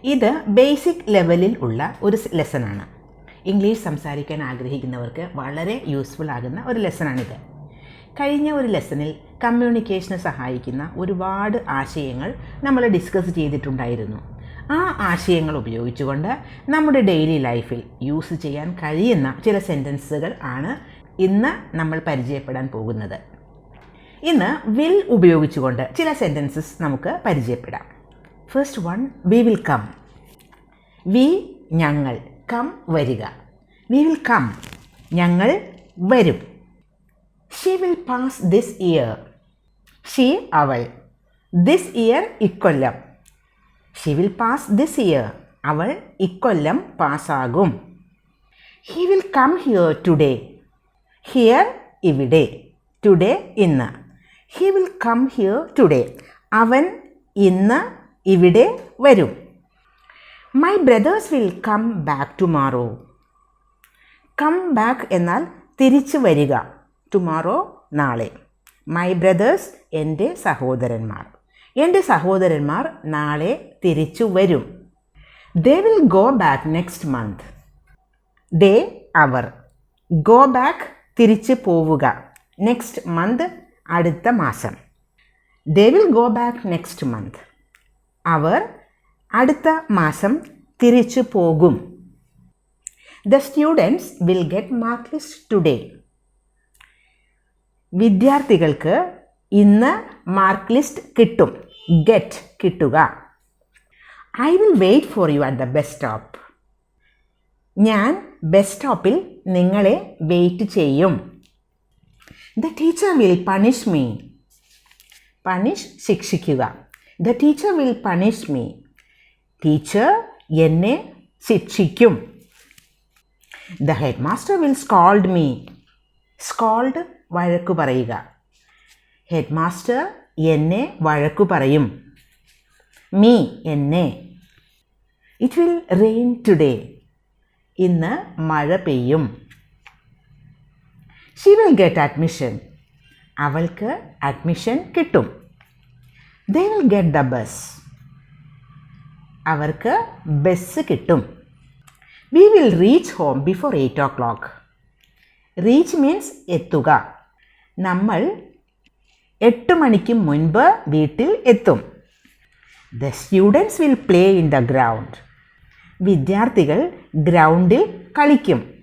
ഇത് ബേസിക് ലെവലിൽ ഉള്ള ഒരു ലെസണാണ്. ഇംഗ്ലീഷ് സംസാരിക്കാൻ ആഗ്രഹിക്കുന്നവർക്ക് വളരെ യൂസ്ഫുൾ ആകുന്ന ഒരു ലെസണാണിത്. കഴിഞ്ഞ ഒരു ലെസണിൽ കമ്മ്യൂണിക്കേഷന് സഹായിക്കുന്ന ഒരുപാട് ആശയങ്ങൾ നമ്മൾ ഡിസ്കസ് ചെയ്തിട്ടുണ്ടായിരുന്നു. ആ ആശയങ്ങൾ ഉപയോഗിച്ചുകൊണ്ട് നമ്മുടെ ഡെയിലി ലൈഫിൽ യൂസ് ചെയ്യാൻ കഴിയുന്ന ചില സെൻറ്റൻസുകൾ ആണ് ഇന്ന് നമ്മൾ പരിചയപ്പെടാൻ പോകുന്നത്. ഇന്ന് വിൽ ഉപയോഗിച്ചുകൊണ്ട് ചില സെൻറ്റൻസസ് നമുക്ക് പരിചയപ്പെടാം. First one, we will come. We ഞങ്ങൾ, കം വരിക. വി വിൽ കം ഞങ്ങൾ വരും. She will pass this year. She അവൾ. ദിസ് ഇയർ ഇക്കൊല്ലം. She will pass this year അവൾ ഇക്കൊല്ലം പാസ്സാകും. He will come here today. Here ഇവിടെ, ടുഡേ ഇന്ന്. He will come here today അവൻ ഇന്ന് ഇവിടെ വരും. My brothers will come back tomorrow. Come back എന്നാൽ തിരിച്ചു വരിക, ടുമാറോ നാളെ. മൈ ബ്രദേഴ്സ് എൻ്റെ സഹോദരന്മാർ. എൻ്റെ സഹോദരന്മാർ നാളെ തിരിച്ചു വരും. They will go back next month. They അവർ. ഗോ ബാക്ക് തിരിച്ചു പോവുക. നെക്സ്റ്റ് മന്ത് അടുത്ത മാസം. They will go back next month അവർ അടുത്ത മാസം തിരിച്ചു പോകും. The students will get mark list today. വിദ്യാർത്ഥികൾക്ക് ഇന്ന് മാർക്ക് ലിസ്റ്റ് കിട്ടും. ഗെറ്റ് കിട്ടുക. I will wait for you at the bus stop. ഞാൻ ബസ് സ്റ്റോപ്പിൽ നിങ്ങളെ വെയിറ്റ് ചെയ്യും. The teacher will punish me. Punish ശിക്ഷിക്കുക. The teacher will punish me. Teacher എന്നെ ശിക്ഷിക്കും. The headmaster will scold me. Scold വഴക്കു പറയുക. ഹെഡ്മാസ്റ്റർ എന്നെ വഴക്കു പറയും. മീ എന്നെ. It will rain today. ഇന്ന് മഴ പെയ്യും. She will get admission. അവൾക്ക് അഡ്മിഷൻ കിട്ടും. They will get the bus. അവർക്ക് ബസ് കിട്ടും. We will reach home before 8 o'clock. Reach means എത്തുക. നമ്മൾ 8 മണിക്ക് മുൻപ് വീട്ടിൽ എത്തും. The students will play in the ground. വിദ്യാർത്ഥികൾ ഗ്രൗണ്ടിൽ കളിക്കും.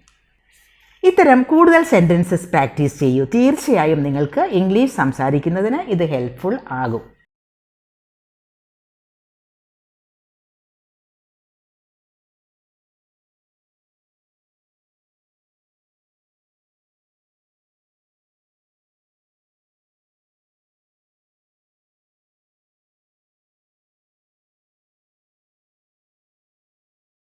ഇത്തരം കൂടുതൽ സെൻറ്റൻസസ് പ്രാക്ടീസ് ചെയ്യൂ. തീർച്ചയായും നിങ്ങൾക്ക് ഇംഗ്ലീഷ് സംസാരിക്കുന്നതിന് ഇത് ഹെൽപ്ഫുൾ ആകും.